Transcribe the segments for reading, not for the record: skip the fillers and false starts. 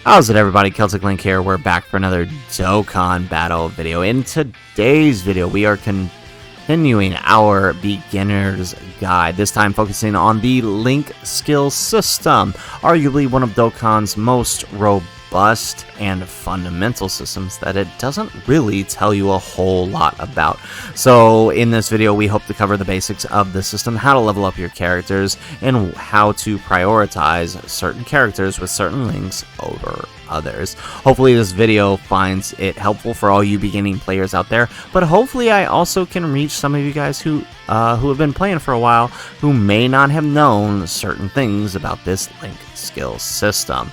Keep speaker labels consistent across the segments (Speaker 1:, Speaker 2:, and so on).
Speaker 1: How's it, everybody? Celtic Link here. We're back for another Dokkan battle video. In today's video, we are continuing our beginner's guide, this time focusing on the Link skill system, arguably one of Dokkan's most robust and fundamental systems that it doesn't really tell you a whole lot about. So in this video, we hope to cover the basics of the system, how to level up your characters, and how to prioritize certain characters with certain links over others. Hopefully this video finds it helpful for all you beginning players out there, but hopefully I also can reach some of you guys who have been playing for a while who may not have known certain things about this Link skill system.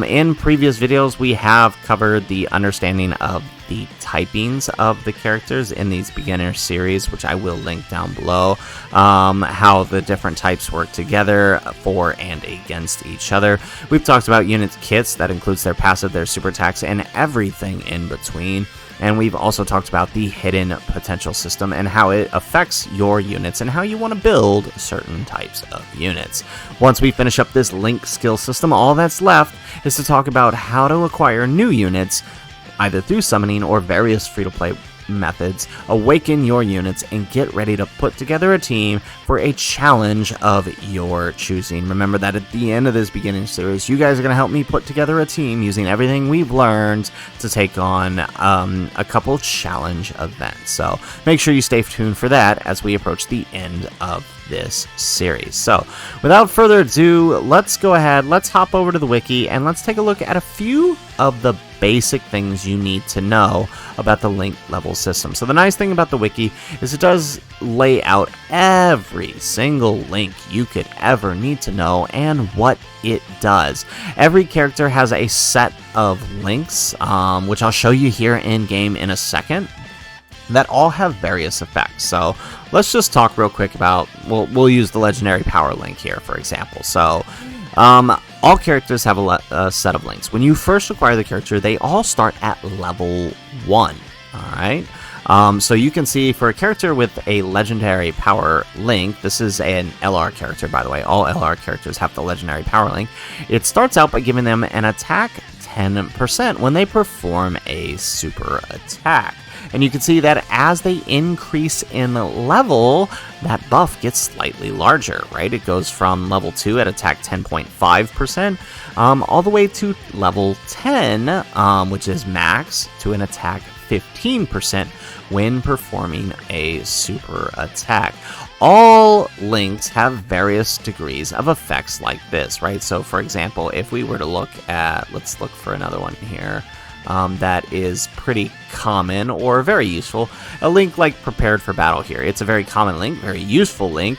Speaker 1: In previous videos, we have covered the understanding of the typings of the characters in these beginner series, which I will link down below, how the different types work together for and against each other. We've talked about unit kits, that includes their passive, their super attacks, and everything in between. And we've also talked about the hidden potential system and how it affects your units and how you want to build certain types of units. Once we finish up this Link skill system, all that's left is to talk about how to acquire new units, either through summoning or various free-to-play methods, awaken your units, and get ready to put together a team for a challenge of your choosing. Remember that at the end of this beginning series, you guys are going to help me put together a team using everything we've learned to take on a couple challenge events. So make sure you stay tuned for that as we approach the end of this series. So without further ado, let's go ahead, let's hop over to the wiki, and let's take a look at a few of the basic things you need to know about the Link level system. So the nice thing about the wiki is it does lay out every single link you could ever need to know and what it does. Every character has a set of links, which I'll show you here in game in a second, that all have various effects. So let's just talk real quick about, we'll use the legendary power link here, for example. So all characters have a set of links. When you first acquire the character, they all start at level 1. Alright, so you can see for a character with a legendary power link, this is an LR character, by the way, all LR characters have the legendary power link. It starts out by giving them an attack 10% when they perform a super attack. And you can see that as they increase in level, that buff gets slightly larger, right? It goes from level 2 at attack 10.5%, all the way to level 10, which is max, to an attack 15% when performing a super attack. All links have various degrees of effects like this, right? So for example, if we were to look at, let's look for another one here, that is pretty common or very useful. A link like Prepared for Battle here. It's a very common link, very useful link.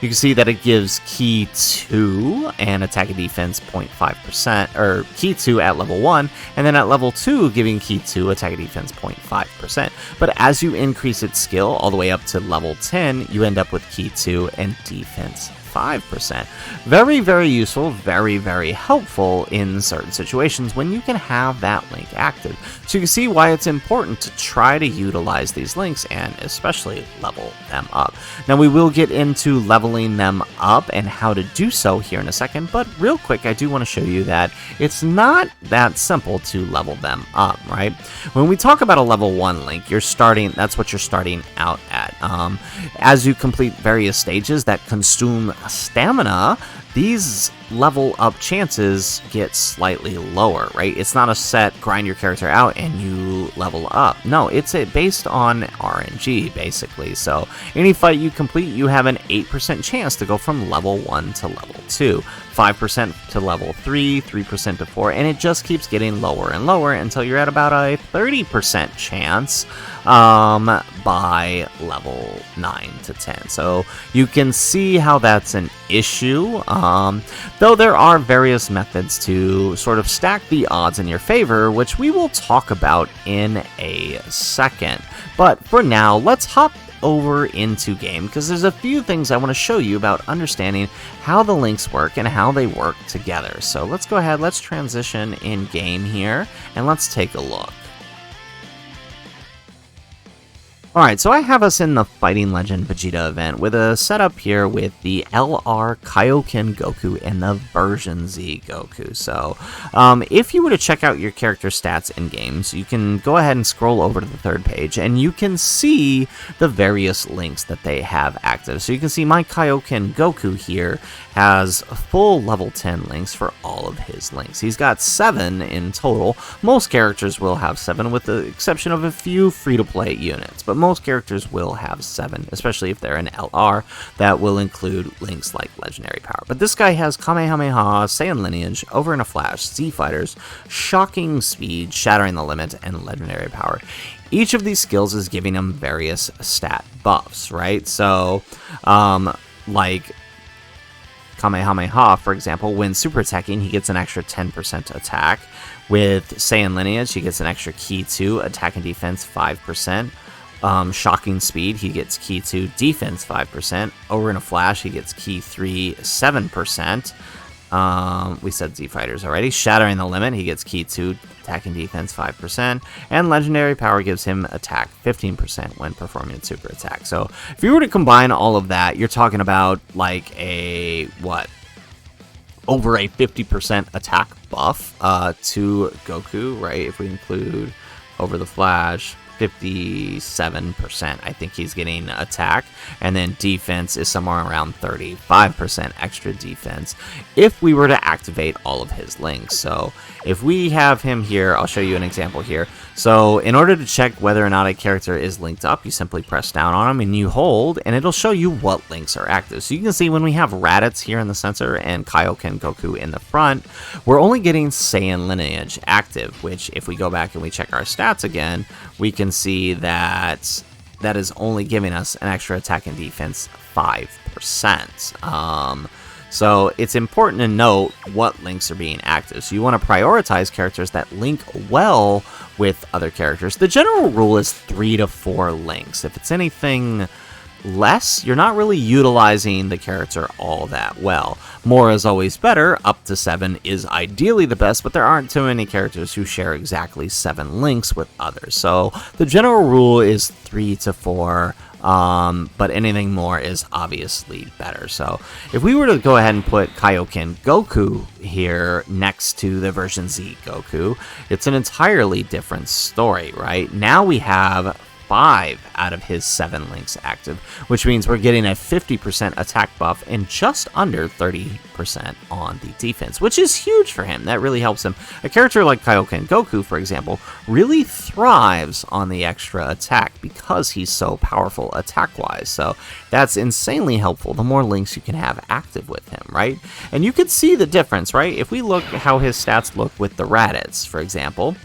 Speaker 1: You can see that it gives Key 2 and attack and defense 0.5%, or Key 2 at level 1, and then at level 2 giving Key 2 attack and defense 0.5%. But as you increase its skill all the way up to level 10, you end up with Key 2 and defense 5%. Very, very useful, very, very helpful in certain situations when you can have that link active. So you can see why it's important to try to utilize these links and especially level them up. Now we will get into leveling them up and how to do so here in a second, but real quick, I do want to show you that it's not that simple to level them up, right? When we talk about a level 1 link, that's what you're starting out at. As you complete various stages that consume stamina, these level up chances get slightly lower, right? It's not a set grind your character out and you level up. No, it's based on RNG, basically. So any fight you complete, you have an 8% chance to go from level 1 to level 2, 5% to level 3, 3% to 4, and it just keeps getting lower and lower until you're at about a 30% chance by level 9 to 10. So you can see how that's an issue, though there are various methods to sort of stack the odds in your favor, which we will talk about in a second. But for now, let's hop over into game, because there's a few things I want to show you about understanding how the links work and how they work together. So let's go ahead, let's transition in game here, and let's take a look. Alright, so I have us in the Fighting Legend Vegeta event with a setup here with the LR Kaioken Goku and the Version Z Goku. So, if you were to check out your character stats in games, you can go ahead and scroll over to the third page and you can see the various links that they have active. So you can see my Kaioken Goku here has full level 10 links for all of his links. He's got 7 in total. Most characters will have 7 with the exception of a few free-to-play units, but most characters will have 7, especially if they're an LR, that will include links like Legendary Power. But this guy has Kamehameha, Saiyan Lineage, Over in a Flash, Z Fighters, Shocking Speed, Shattering the Limit, and Legendary Power. Each of these skills is giving him various stat buffs, right? So, like Kamehameha, for example, when super attacking, he gets an extra 10% attack. With Saiyan Lineage, he gets an extra Key 2, attack and defense 5%. Shocking Speed, he gets Key 2, defense 5%. Over in a Flash, he gets Key 3, 7%. We said Z Fighters already. Shattering the Limit, he gets Key 2, attack and defense 5%. And Legendary Power gives him attack 15% when performing a super attack. So if you were to combine all of that, you're talking about like a, what? Over a 50% attack buff to Goku, right? If we include Over the Flash, 57%, I think he's getting attack, and then defense is somewhere around 35% extra defense if we were to activate all of his links. So if we have him here, I'll show you an example here. So in order to check whether or not a character is linked up, you simply press down on him and you hold, and it'll show you what links are active. So you can see when we have Raditz here in the center and Kaioken Goku in the front, we're only getting Saiyan Lineage active, which if we go back and we check our stats again, we can see that that is only giving us an extra attack and defense 5%. So it's important to note what links are being active. So you want to prioritize characters that link well with other characters. The general rule is 3 to 4 links. If it's anything less, you're not really utilizing the character all that well. More is always better. Up to 7 is ideally the best, but there aren't too many characters who share exactly 7 links with others. So the general rule is 3 to 4. But anything more is obviously better. So if we were to go ahead and put Kaioken Goku here next to the Version Z Goku, it's an entirely different story, right? Now we have 5 out of his 7 links active, which means we're getting a 50% attack buff and just under 30% on the defense, which is huge for him. That really helps him. A character like Kaioken Goku, for example, really thrives on the extra attack because he's so powerful attack-wise. So that's insanely helpful the more links you can have active with him, right? And you can see the difference, right? If we look how his stats look with the Raditz, for example,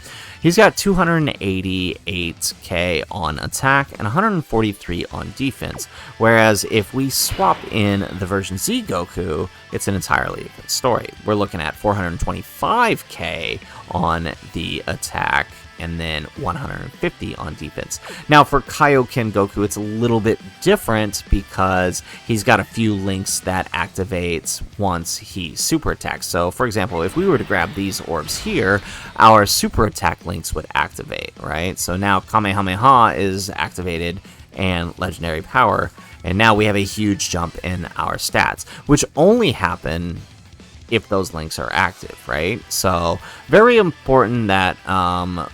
Speaker 1: he's got 288k on attack and 143 on defense, whereas if we swap in the Version Z Goku, it's an entirely different story. We're looking at 425k on the attack and then 150 on defense. Now for Kaioken Goku, it's a little bit different because he's got a few links that activates once he super attacks. So for example, if we were to grab these orbs here, our super attack links would activate, right? So now Kamehameha is activated and Legendary Power, and now we have a huge jump in our stats, which only happen if those links are active, right? So very important that I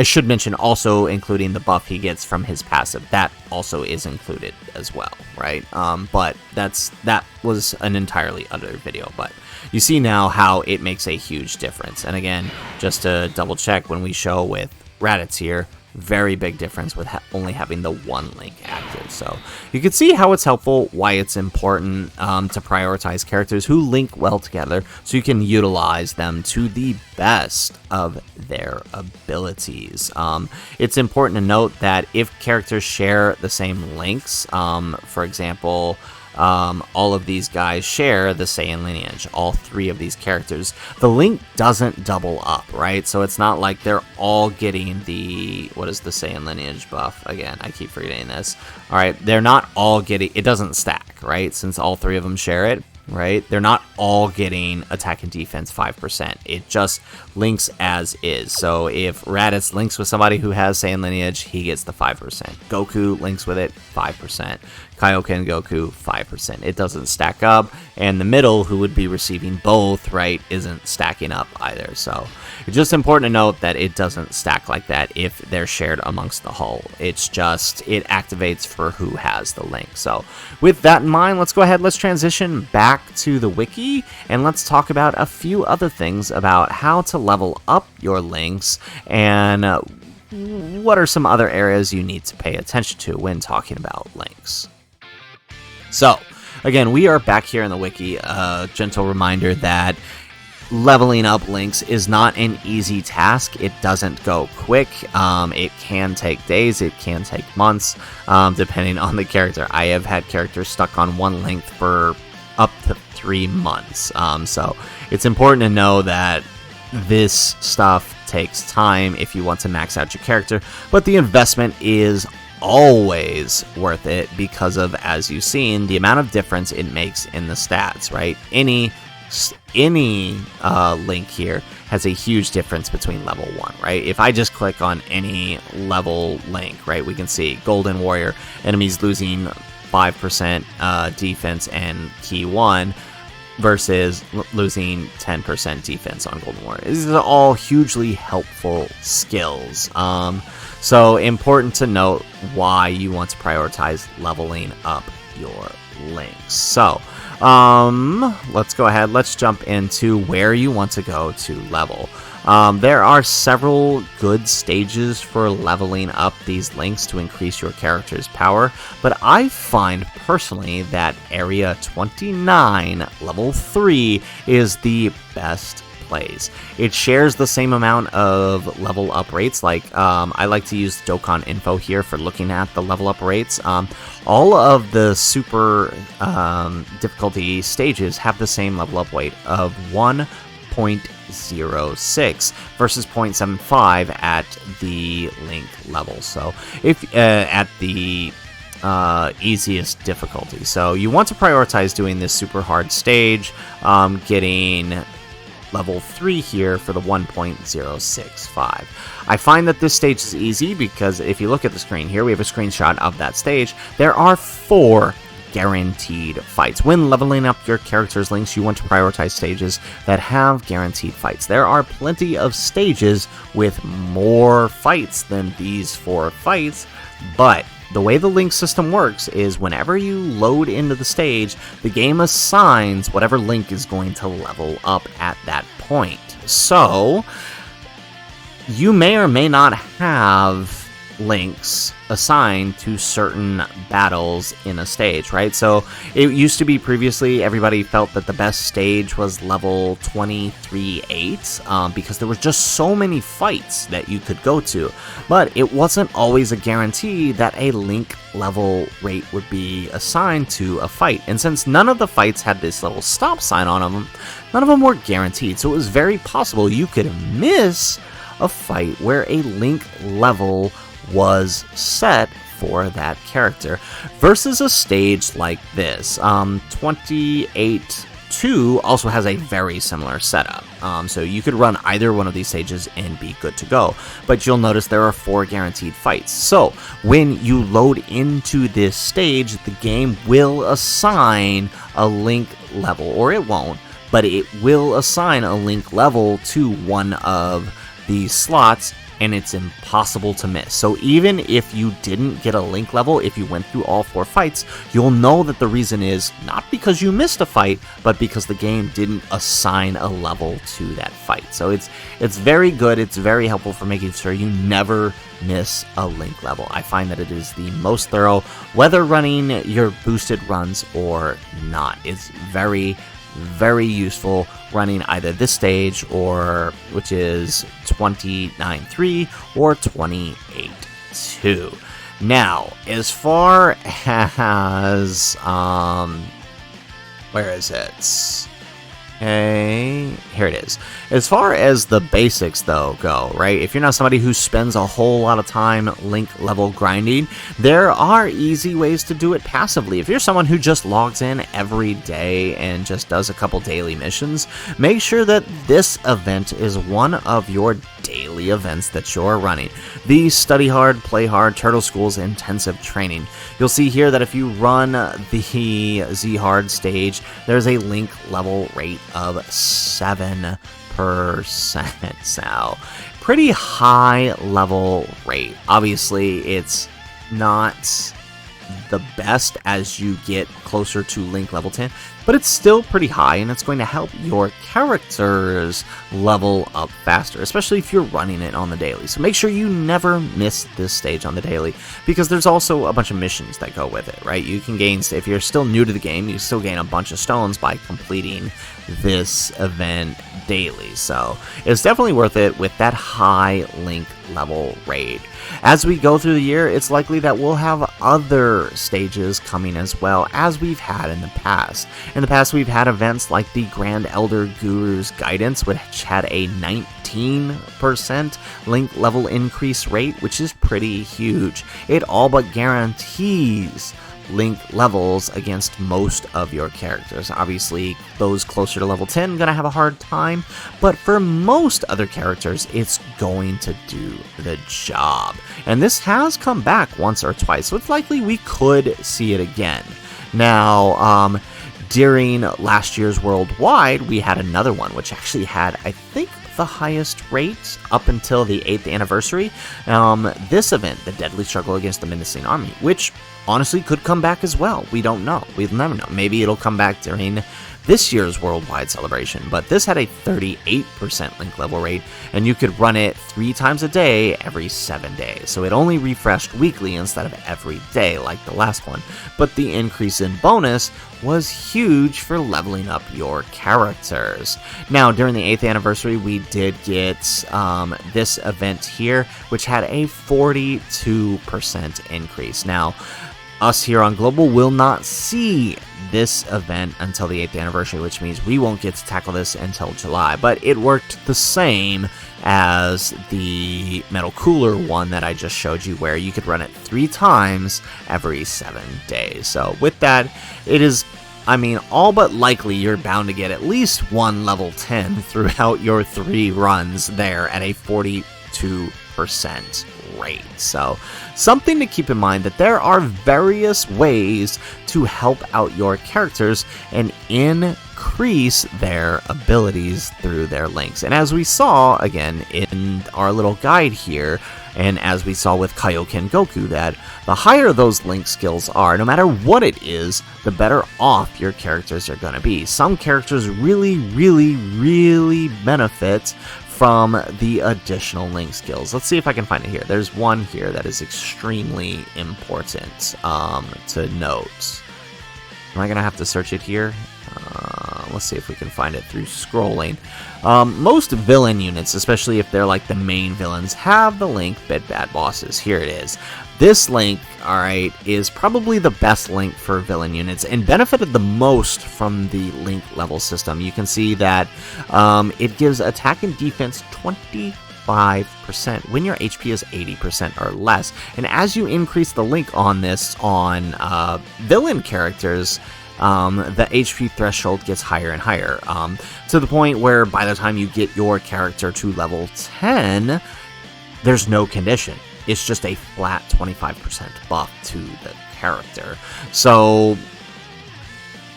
Speaker 1: should mention also including the buff he gets from his passive. That also is included as well, right? But that was an entirely other video, but you see now how it makes a huge difference. And again, just to double check, when we show with Raditz here, very big difference with only having the 1 link active. So you can see how it's helpful, why it's important to prioritize characters who link well together so you can utilize them to the best of their abilities. It's important to note that if characters share the same links, for example, all of these guys share the Saiyan lineage, all 3 of these characters. The link doesn't double up, right? So it's not like they're all getting the, what is the Saiyan lineage buff? Again, I keep forgetting this. All right, they're not all getting, it doesn't stack, right? Since all 3 of them share it. right? They're not all getting attack and defense 5%. It just links as is. So if Raditz links with somebody who has Saiyan lineage, he gets the 5%. Goku links with it, 5%. Kaioken Goku, 5%. It doesn't stack up, and the middle, who would be receiving both, right, isn't stacking up either. So it's just important to note that it doesn't stack like that if they're shared amongst the hull. It's just, it activates for who has the link. So with that in mind, let's go ahead, let's transition back to the wiki, and let's talk about a few other things about how to level up your links, and what are some other areas you need to pay attention to when talking about links. So, again, we are back here in the wiki. A gentle reminder that leveling up links is not an easy task. It doesn't go quick. It can take days. It can take months, depending on the character. I have had characters stuck on one link for up to 3 months. So it's important to know that this stuff takes time if you want to max out your character, but the investment is always worth it because of, as you've seen, the amount of difference it makes in the stats, right? Any link here has a huge difference between level 1, right? If I just click on any level link, right, we can see Golden Warrior, enemies losing 5% defense and key 1 versus losing 10% defense on Golden Warrior. These are all hugely helpful skills. So important to note why you want to prioritize leveling up your links. So let's go ahead, let's jump into where you want to go to level. There are several good stages for leveling up these links to increase your character's power, but I find personally that Area 29, Level 3, is the best place. It shares the same amount of level up rates. Like, I like to use Dokkan info here for looking at the level up rates. All of the super difficulty stages have the same level up weight of 1.06 versus 0.75 at the link level. So if at the easiest difficulty. So you want to prioritize doing this super hard stage, getting level 3 here for the 1.065. I find that this stage is easy because if you look at the screen here, we have a screenshot of that stage. There are 4 guaranteed fights. When leveling up your character's links, you want to prioritize stages that have guaranteed fights. There are plenty of stages with more fights than these 4 fights, but the way the link system works is whenever you load into the stage, the game assigns whatever link is going to level up at that point. So, you may or may not have links assigned to certain battles in a stage, right? So it used to be previously everybody felt that the best stage was level 23-8 because there was just so many fights that you could go to, but it wasn't always a guarantee that a link level rate would be assigned to a fight. And since none of the fights had this little stop sign on them, none of them were guaranteed. So it was very possible you could miss a fight where a link level was set for that character versus a stage like this. 28-2 also has a very similar setup, so you could run either one of these stages and be good to go, but you'll notice there are 4 guaranteed fights. So when you load into this stage, the game will assign a link level, or it won't, but it will assign a link level to one of these slots, and it's impossible to miss. So even if you didn't get a link level, if you went through all 4 fights, you'll know that the reason is not because you missed a fight, but because the game didn't assign a level to that fight. So it's very good, it's very helpful for making sure you never miss a link level. I find that it is the most thorough, whether running your boosted runs or not. It's very, very useful running either this stage or which is 29-3 or 28-2. Now, as far as where is it? Okay, here it is. As far as the basics, though, go, right? If you're not somebody who spends a whole lot of time link level grinding, there are easy ways to do it passively. If you're someone who just logs in every day and just does a couple daily missions, make sure that this event is one of your daily events that you're running. The Study Hard, Play Hard, Turtle School's intensive training. You'll see here that if you run the Z Hard stage, there's a link level rate of 7%. So, pretty high level rate. Obviously, it's not the best as you get closer to link level 10, but it's still pretty high, and it's going to help your characters level up faster, especially if you're running it on the daily. So make sure you never miss this stage on the daily, because there's also a bunch of missions that go with it, right? You can gain, if you're still new to the game, you still gain a bunch of stones by completing this event daily. So it's definitely worth it with that high link level rate. As we go through the year, it's likely that we'll have other stages coming as well, as we've had in the past. In the past, we've had events like the Grand Elder Guru's Guidance, which had a 19% link level increase rate, which is pretty huge. It all but guarantees link levels against most of your characters. Obviously, those closer to level 10 are going to have a hard time, but for most other characters, it's going to do the job. And this has come back once or twice, so it's likely we could see it again. Now, during last year's Worldwide, we had another one, which actually had, I think, the highest rate up until the 8th anniversary. This event, the Deadly Struggle Against the Menacing Army, which honestly could come back as well. We don't know. We'll never know. Maybe it'll come back during this year's Worldwide celebration, but this had a 38% link level rate, and you could run it 3 times a day every 7 days. So it only refreshed weekly instead of every day like the last one, but the increase in bonus was huge for leveling up your characters. Now, during the 8th anniversary, we did get this event here, which had a 42% increase. Now, us here on Global will not see this event until the 8th anniversary, which means we won't get to tackle this until July, but it worked the same as the Metal Cooler one that I just showed you, where you could run it 3 times every 7 days. So with that, it is, I mean, all but likely you're bound to get at least one level 10 throughout your 3 runs there at a 42% rate. So something to keep in mind, that there are various ways to help out your characters and increase their abilities through their links. And as we saw again in our little guide here, and as we saw with Kaioken Goku, that the higher those link skills are, no matter what it is, the better off your characters are going to be. Some characters really benefit from the additional link skills. Let's see if I can find it here. There's one here that is extremely important to note. Am I going to have to search it here? Let's see if we can find it through scrolling. Most villain units, especially if they're like the main villains, have the link Big Bad Bosses. Here it is. This link, alright, is probably the best link for villain units and benefited the most from the link level system. You can see that it gives attack and defense 25% when your HP is 80% or less. And as you increase the link on this on villain characters, the HP threshold gets higher and higher, to the point where by the time you get your character to level 10, there's no condition. It's just a flat 25% buff to the character. So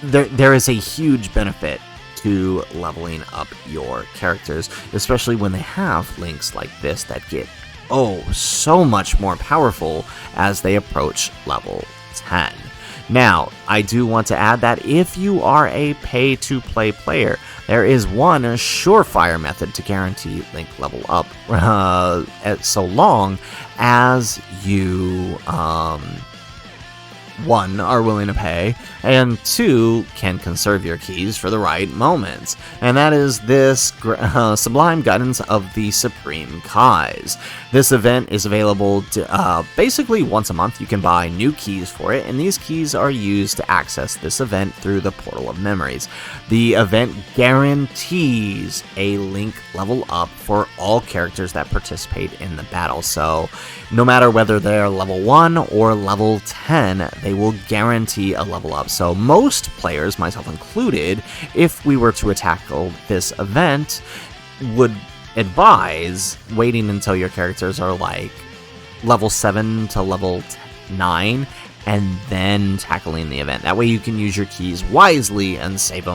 Speaker 1: there is a huge benefit to leveling up your characters, especially when they have links like this that get so much more powerful as they approach level 10. Now, I do want to add that if you are a pay-to-play player, there is one Surefire Method to guarantee link level up, so long as you, 1, are willing to pay, and 2 can conserve your keys for the right moments. And that is this Sublime Guidance of the Supreme Kais. This event is available to, basically once a month. You can buy new keys for it, and these keys are used to access this event through the Portal of Memories. The event guarantees a Link level up for all characters that participate in the battle. So no matter whether they're level 1 or level 10, they will guarantee a level up. So most players, myself included, if we were to tackle this event, would advise waiting until your characters are like level 7 to level 9 and then tackling the event. That way you can use your keys wisely and save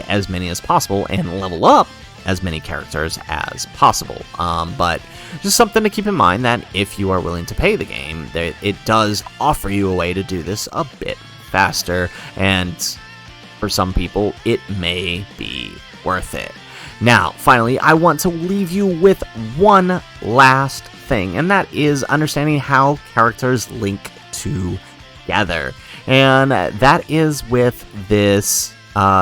Speaker 1: as many as possible and level up as many characters as possible. But just something to keep in mind, that if you are willing to pay the game, it does offer you a way to do this a bit faster, and for some people it may be worth it. Now, finally, I want to leave you with one last thing, and that is understanding how characters link together. And that is with this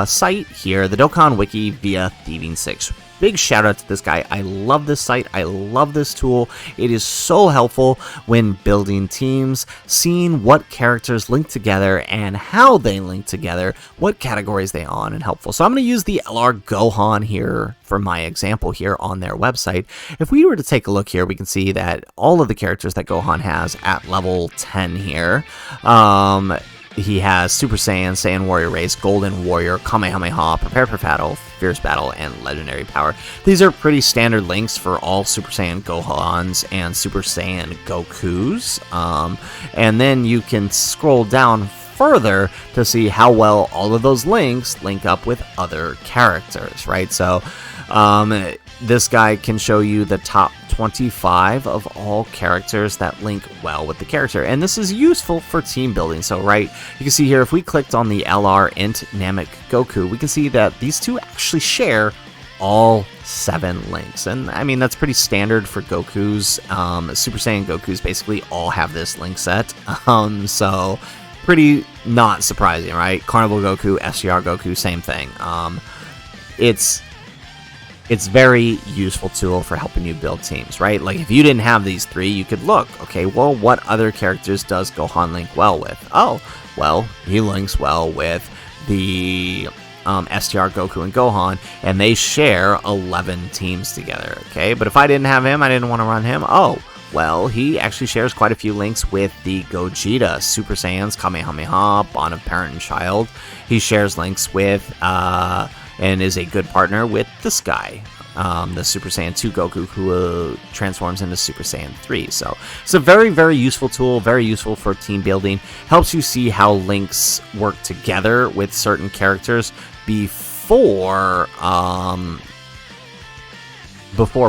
Speaker 1: site here, the Dokkan Wiki via Thieving6. Big shout out to this guy. I love this site. I love this tool. It is so helpful when building teams, seeing what characters link together and how they link together, what categories they on, and helpful. So I'm going to use the LR Gohan here for my example here on their website. If we were to take a look here, we can see that all of the characters that Gohan has at level 10 here, he has Super Saiyan, Saiyan Warrior Race, Golden Warrior, Kamehameha, Prepare for Battle, Fierce Battle, and Legendary Power. These are pretty standard links for all Super Saiyan Gohans and Super Saiyan Gokus. And then you can scroll down further to see how well all of those links link up with other characters, right? So this guy can show you the top 25 of all characters that link well with the character, and this is useful for team building. So right, you can see here, if we clicked on the LR Int Namek Goku, we can see that these two actually share all 7 links, and I mean that's pretty standard for Gokus. Super Saiyan Gokus basically all have this link set, so pretty not surprising, right? Carnival Goku, SGR Goku, same thing. It's very useful tool for helping you build teams, right? Like if you didn't have these 3, you could look, okay, well, what other characters does Gohan link well with? Oh, well, he links well with the STR Goku and Gohan, and they share 11 teams together, okay? But if I didn't have him, I didn't want to run him, oh, well, he actually shares quite a few links with the Gogeta, Super Saiyans, Kamehameha, Bond of Parent and Child. He shares links with, and is a good partner with this guy, the Super Saiyan 2 Goku, who transforms into Super Saiyan 3. So it's a very, very useful tool, very useful for team building. Helps you see how links work together with certain characters before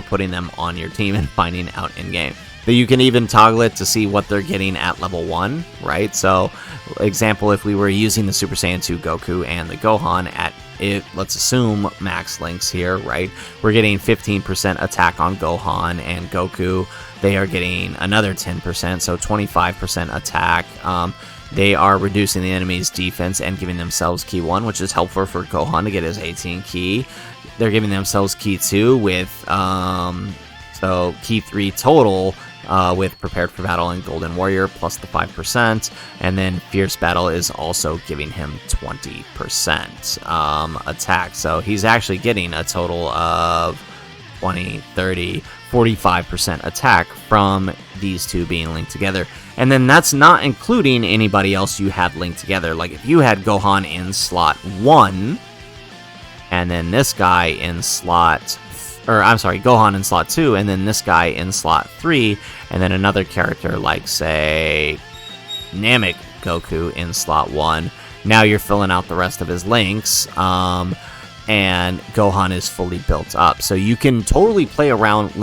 Speaker 1: putting them on your team and finding out in game. That you can even toggle it to see what they're getting at level 1, right? So, example, if we were using the Super Saiyan 2 Goku and the Gohan at it, let's assume max links here, right? We're getting 15% attack on Gohan and Goku. They are getting another 10%, so 25% attack. They are reducing the enemy's defense and giving themselves key 1, which is helpful for Gohan to get his 18 key. They're giving themselves key 2 with, so key 3 total, with Prepared for Battle and Golden Warrior plus the 5%, and then Fierce Battle is also giving him 20% attack. So he's actually getting a total of 20, 30, 45% attack from these two being linked together. And then that's not including anybody else you had linked together. Like if you had Gohan in slot 1, and then this guy in slot... Or, I'm sorry, Gohan in slot 2, and then this guy in slot 3, and then another character like, say, Namek Goku in slot 1. Now you're filling out the rest of his links, and Gohan is fully built up. So you can totally play around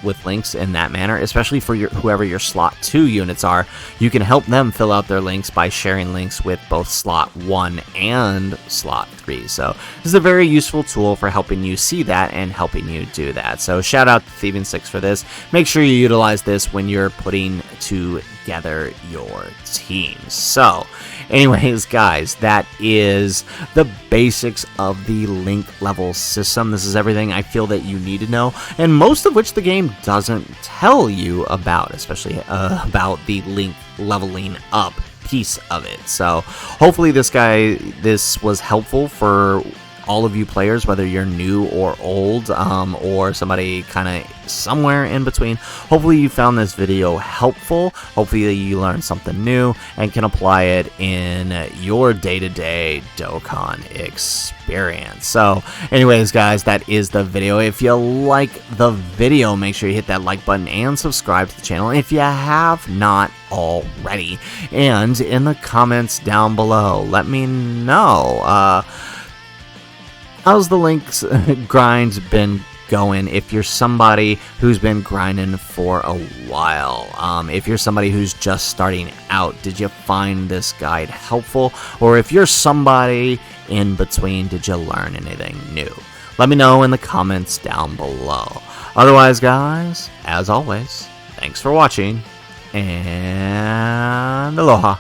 Speaker 1: with links in that manner, especially for whoever your slot 2 units are. You can help them fill out their links by sharing links with both slot 1 and slot 3. So this is a very useful tool for helping you see that and helping you do that. So shout out to Thieving6 for this. Make sure you utilize this when you're putting together together your team. So, anyways, guys, that is the basics of the link level system. This is everything I feel that you need to know, and most of which the game doesn't tell you about, especially about the link leveling up piece of it. So hopefully this was helpful for all of you players, whether you're new or old, or somebody kind of somewhere in between. Hopefully you found this video helpful. Hopefully you learned something new and can apply it in your day-to-day Dokkan experience. So anyways, guys, that is the video. If you like the video, make sure you hit that like button and subscribe to the channel if you have not already. And in the comments down below, let me know, how's the links grind been going if you're somebody who's been grinding for a while? If you're somebody who's just starting out, did you find this guide helpful? Or if you're somebody in between, did you learn anything new? Let me know in the comments down below. Otherwise, guys, as always, thanks for watching, and aloha.